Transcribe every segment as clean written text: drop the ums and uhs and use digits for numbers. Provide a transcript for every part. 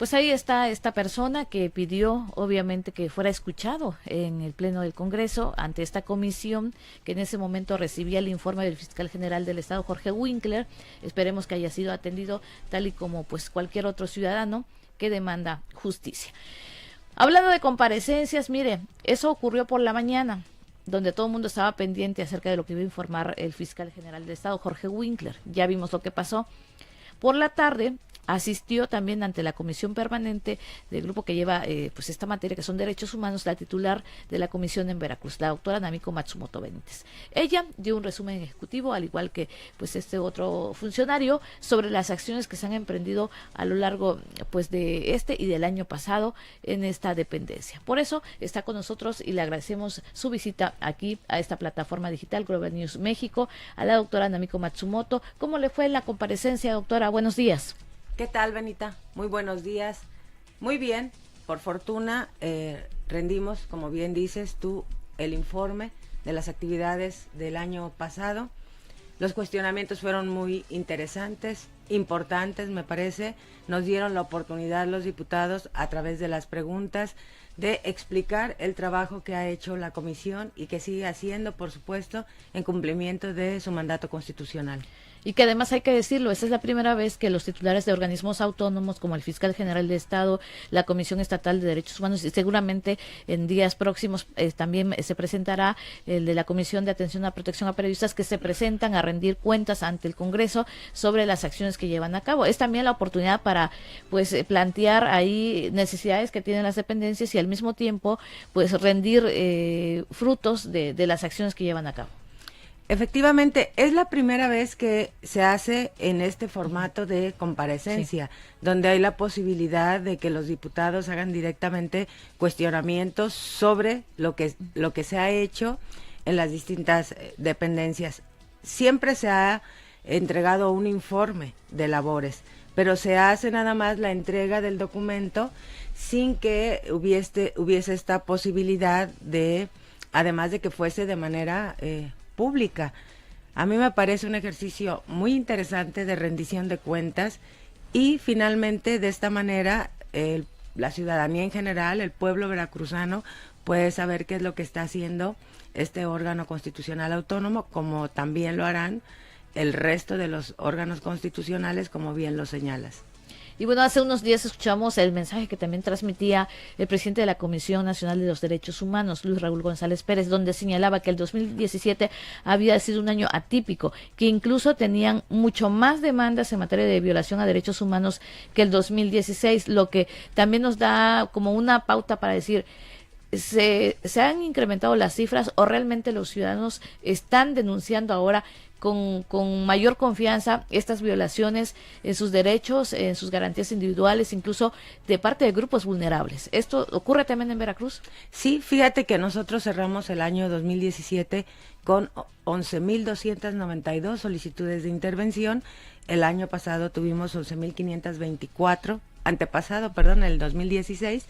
Pues ahí está esta persona que pidió, obviamente, que fuera escuchado en el Pleno del Congreso ante esta comisión que en ese momento recibía el informe del fiscal general del Estado, Jorge Winkler. Esperemos que haya sido atendido tal y como pues cualquier otro ciudadano que demanda justicia. Hablando de comparecencias, mire, eso ocurrió por la mañana, donde todo el mundo estaba pendiente acerca de lo que iba a informar el fiscal general del Estado, Jorge Winkler. Ya vimos lo que pasó. Por la tarde asistió también ante la comisión permanente del grupo que lleva pues esta materia, que son derechos humanos, la titular de la comisión en Veracruz, la doctora Namiko Matsumoto Benítez. Ella dio un resumen ejecutivo, al igual que pues este otro funcionario, sobre las acciones que se han emprendido a lo largo pues de este y del año pasado en esta dependencia. Por eso está con nosotros y le agradecemos su visita aquí a esta plataforma digital Global News México, a la doctora Namiko Matsumoto. ¿Cómo le fue en la comparecencia, doctora? Buenos días. ¿Qué tal, Benita? Muy buenos días. Muy bien, por fortuna rendimos, como bien dices tú, el informe de las actividades del año pasado. Los cuestionamientos fueron muy interesantes, importantes, me parece. Nos dieron la oportunidad los diputados, a través de las preguntas, de explicar el trabajo que ha hecho la comisión y que sigue haciendo, por supuesto, en cumplimiento de su mandato constitucional. Y que además hay que decirlo, esta es la primera vez que los titulares de organismos autónomos como el Fiscal General de Estado, la Comisión Estatal de Derechos Humanos y seguramente en días próximos también se presentará el de la Comisión de Atención a Protección a Periodistas, que se presentan a rendir cuentas ante el Congreso sobre las acciones que llevan a cabo. Es también la oportunidad para pues plantear ahí necesidades que tienen las dependencias y al mismo tiempo pues rendir frutos de las acciones que llevan a cabo. Efectivamente, es la primera vez que se hace en este formato de comparecencia, sí, donde hay la posibilidad de que los diputados hagan directamente cuestionamientos sobre lo que se ha hecho en las distintas dependencias. Siempre se ha entregado un informe de labores, pero se hace nada más la entrega del documento sin que hubiese esta posibilidad de, además de que fuese de manera pública. A mí me parece un ejercicio muy interesante de rendición de cuentas y finalmente de esta manera la ciudadanía en general, el pueblo veracruzano, puede saber qué es lo que está haciendo este órgano constitucional autónomo, como también lo harán el resto de los órganos constitucionales, como bien lo señalas. Y bueno, hace unos días escuchamos el mensaje que también transmitía el presidente de la Comisión Nacional de los Derechos Humanos, Luis Raúl González Pérez, donde señalaba que el 2017 había sido un año atípico, que incluso tenían mucho más demandas en materia de violación a derechos humanos que el 2016, lo que también nos da como una pauta para decir, ¿se han incrementado las cifras o realmente los ciudadanos están denunciando ahora con mayor confianza estas violaciones en sus derechos, en sus garantías individuales, incluso de parte de grupos vulnerables? ¿Esto ocurre también en Veracruz? Sí, fíjate que nosotros cerramos el año 2017 con 11.292 solicitudes de intervención. El año pasado tuvimos 11.524, el 2016.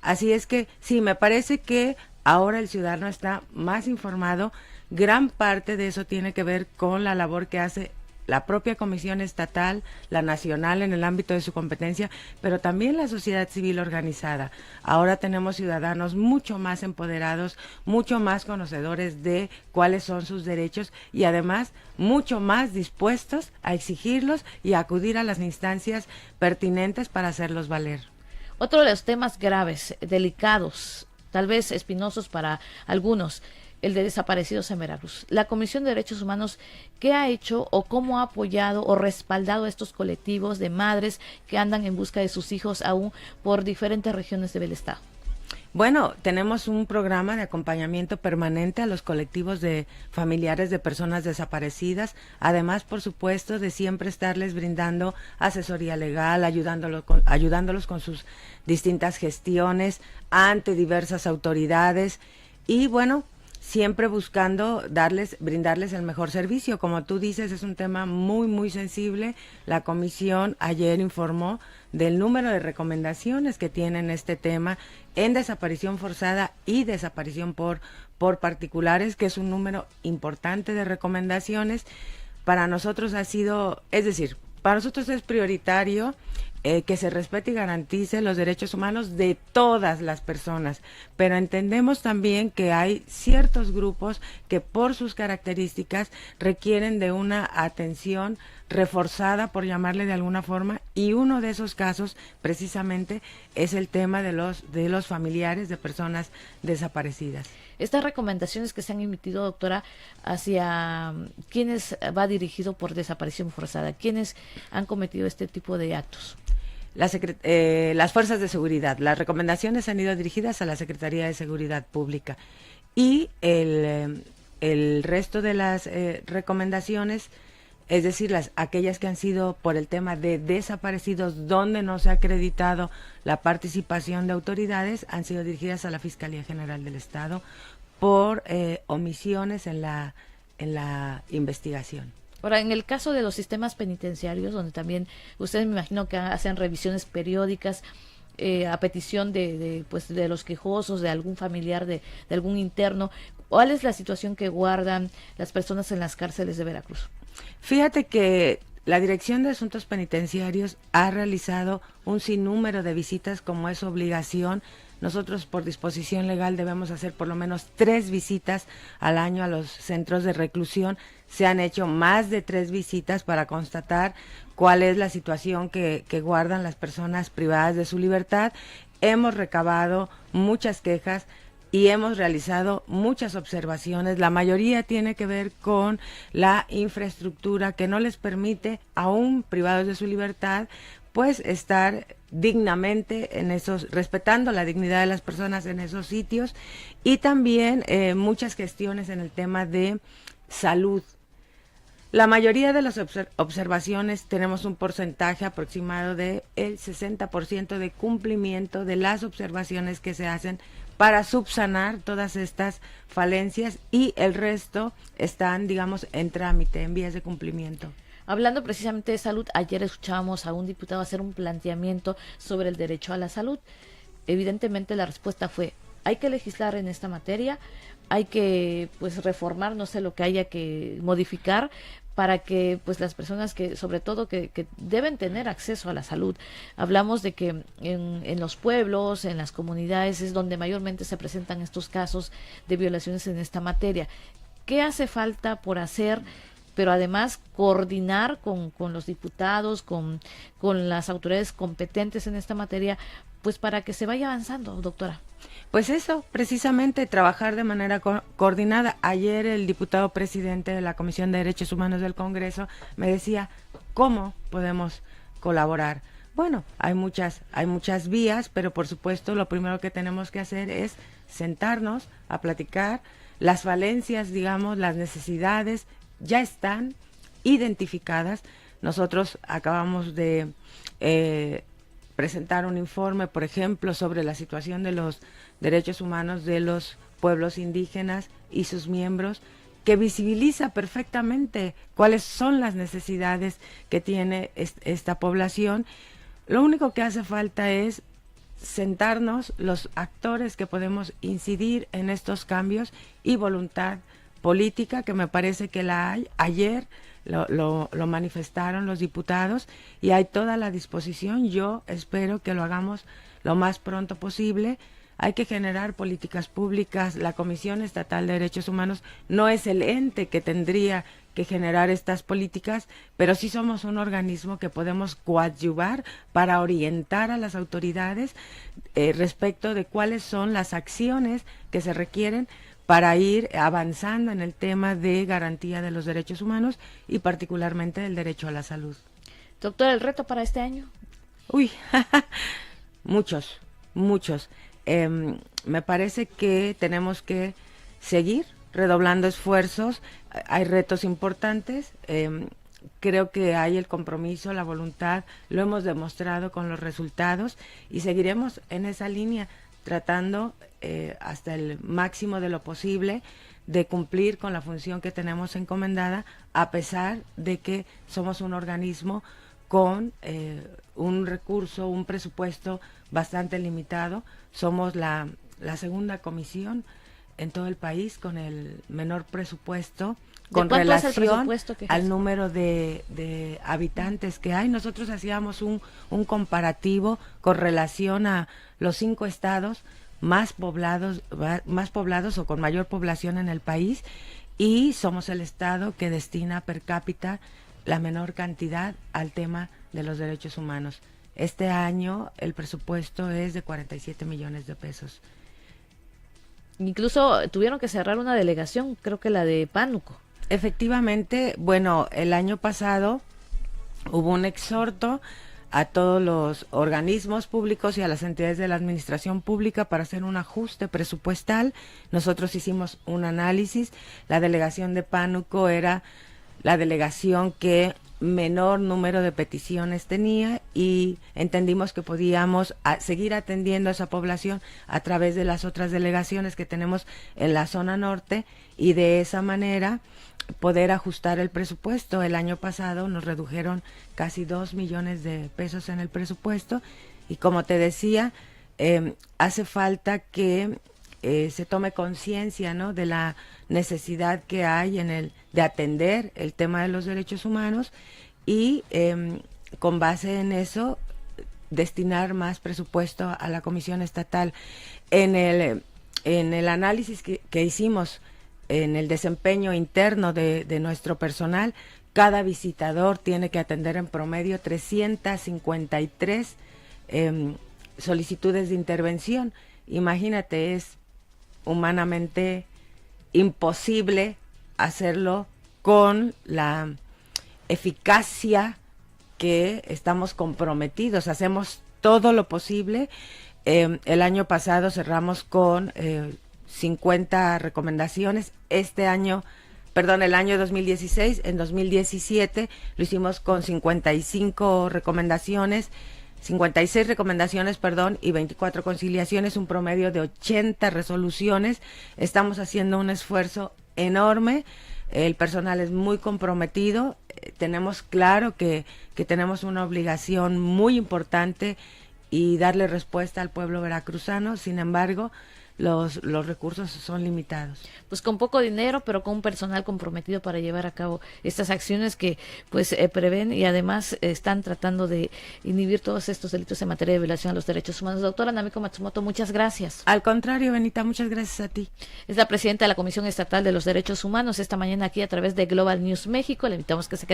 Así es que sí, me parece que ahora el ciudadano está más informado. Gran parte de eso tiene que ver con la labor que hace la propia Comisión Estatal, la nacional en el ámbito de su competencia, pero también la sociedad civil organizada. Ahora tenemos ciudadanos mucho más empoderados, mucho más conocedores de cuáles son sus derechos y además mucho más dispuestos a exigirlos y a acudir a las instancias pertinentes para hacerlos valer. Otro de los temas graves, delicados, tal vez espinosos para algunos, el de desaparecidos en Veracruz. La Comisión de Derechos Humanos, ¿qué ha hecho o cómo ha apoyado o respaldado a estos colectivos de madres que andan en busca de sus hijos aún por diferentes regiones del estado? Bueno, tenemos un programa de acompañamiento permanente a los colectivos de familiares de personas desaparecidas, además, por supuesto, de siempre estarles brindando asesoría legal, ayudándolos con sus distintas gestiones ante diversas autoridades y, bueno, siempre buscando brindarles el mejor servicio. Como tú dices, es un tema muy, muy sensible. La comisión ayer informó del número de recomendaciones que tienen este tema en desaparición forzada y desaparición por particulares, que es un número importante de recomendaciones. Para nosotros para nosotros es prioritario que se respete y garantice los derechos humanos de todas las personas, pero entendemos también que hay ciertos grupos que por sus características requieren de una atención reforzada, por llamarle de alguna forma, y uno de esos casos precisamente es el tema de los familiares de personas desaparecidas. Estas recomendaciones que se han emitido, doctora, hacia quiénes va dirigido por desaparición forzada, quiénes han cometido este tipo de actos. Las fuerzas de seguridad. Las recomendaciones han ido dirigidas a la Secretaría de Seguridad Pública y el resto de las recomendaciones, es decir, aquellas que han sido por el tema de desaparecidos donde no se ha acreditado la participación de autoridades, han sido dirigidas a la Fiscalía General del Estado por omisiones en la investigación. Ahora, en el caso de los sistemas penitenciarios, donde también ustedes me imagino que hacen revisiones periódicas a petición de los quejosos, de algún familiar, de algún interno, ¿cuál es la situación que guardan las personas en las cárceles de Veracruz? Fíjate que la Dirección de Asuntos Penitenciarios ha realizado un sinnúmero de visitas, como es su obligación. Nosotros por disposición legal debemos hacer por lo menos 3 visitas al año a los centros de reclusión. Se han hecho más de 3 visitas para constatar cuál es la situación que guardan las personas privadas de su libertad. Hemos recabado muchas quejas y hemos realizado muchas observaciones. La mayoría tiene que ver con la infraestructura que no les permite, aún privados de su libertad, pues estar dignamente respetando la dignidad de las personas en esos sitios, y también muchas gestiones en el tema de salud. La mayoría de las observaciones tenemos un porcentaje aproximado del 60% de cumplimiento de las observaciones que se hacen para subsanar todas estas falencias, y el resto están, digamos, en trámite, en vías de cumplimiento. Hablando precisamente de salud, ayer escuchábamos a un diputado hacer un planteamiento sobre el derecho a la salud. Evidentemente la respuesta fue: hay que legislar en esta materia, hay que reformar, no sé lo que haya que modificar para que las personas que sobre todo que deben tener acceso a la salud. Hablamos de que en los pueblos, en las comunidades es donde mayormente se presentan estos casos de violaciones en esta materia. ¿Qué hace falta por hacer? Pero además coordinar con los diputados, con las autoridades competentes en esta materia, pues para que se vaya avanzando, doctora. Pues eso, precisamente trabajar de manera coordinada. Ayer el diputado presidente de la Comisión de Derechos Humanos del Congreso me decía, ¿cómo podemos colaborar? Bueno, hay muchas vías, pero por supuesto lo primero que tenemos que hacer es sentarnos a platicar. Las falencias, digamos, las necesidades ya están identificadas. Nosotros acabamos de presentar un informe, por ejemplo, sobre la situación de los derechos humanos de los pueblos indígenas y sus miembros, que visibiliza perfectamente cuáles son las necesidades que tiene esta población. Lo único que hace falta es sentarnos los actores que podemos incidir en estos cambios y voluntad política, que me parece que la hay. Ayer lo manifestaron los diputados y hay toda la disposición. Yo espero que lo hagamos lo más pronto posible. Hay que generar políticas públicas. La Comisión Estatal de Derechos Humanos no es el ente que tendría que generar estas políticas, pero sí somos un organismo que podemos coadyuvar para orientar a las autoridades respecto de cuáles son las acciones que se requieren para ir avanzando en el tema de garantía de los derechos humanos y particularmente del derecho a la salud. Doctora, ¿el reto para este año? Uy, muchos. Me parece que tenemos que seguir redoblando esfuerzos. Hay retos importantes. Creo que hay el compromiso, la voluntad, lo hemos demostrado con los resultados y seguiremos en esa línea, tratando hasta el máximo de lo posible de cumplir con la función que tenemos encomendada, a pesar de que somos un organismo con un recurso, un presupuesto bastante limitado. Somos la segunda comisión en todo el país con el menor presupuesto ¿De con cuánto es el relación presupuesto que al ejerce? número de habitantes que hay. Nosotros hacíamos un comparativo con relación a los 5 estados más poblados o con mayor población en el país, y somos el estado que destina per cápita la menor cantidad al tema de los derechos humanos. Este año el presupuesto es de 47 millones de pesos. Incluso tuvieron que cerrar una delegación, creo que la de Pánuco. Efectivamente, bueno, el año pasado hubo un exhorto a todos los organismos públicos y a las entidades de la administración pública para hacer un ajuste presupuestal. Nosotros hicimos un análisis. La delegación de Pánuco era la delegación que menor número de peticiones tenía, y entendimos que podíamos seguir atendiendo a esa población a través de las otras delegaciones que tenemos en la zona norte, y de esa manera poder ajustar el presupuesto. El año pasado nos redujeron casi 2 millones de pesos en el presupuesto, y como te decía, hace falta que se tome conciencia, ¿no?, de la necesidad que hay de atender el tema de los derechos humanos, y con base en eso destinar más presupuesto a la Comisión Estatal. En el análisis que hicimos en el desempeño interno de nuestro personal, cada visitador tiene que atender en promedio 353 solicitudes de intervención. Imagínate, es humanamente imposible hacerlo con la eficacia que estamos comprometidos. Hacemos todo lo posible. El año pasado cerramos con 50 recomendaciones. El año 2016, en 2017 lo hicimos con 56 recomendaciones, y 24 conciliaciones, un promedio de 80 resoluciones. Estamos haciendo un esfuerzo enorme. El personal es muy comprometido. Tenemos claro que tenemos una obligación muy importante y darle respuesta al pueblo veracruzano. Sin embargo, los recursos son limitados. Pues con poco dinero, pero con un personal comprometido para llevar a cabo estas acciones que pues prevén y además están tratando de inhibir todos estos delitos en materia de violación a los derechos humanos. Doctora Namiko Matsumoto, muchas gracias. Al contrario, Benita, muchas gracias a ti. Es la presidenta de la Comisión Estatal de los Derechos Humanos, esta mañana aquí a través de Global News México. Le invitamos que se quede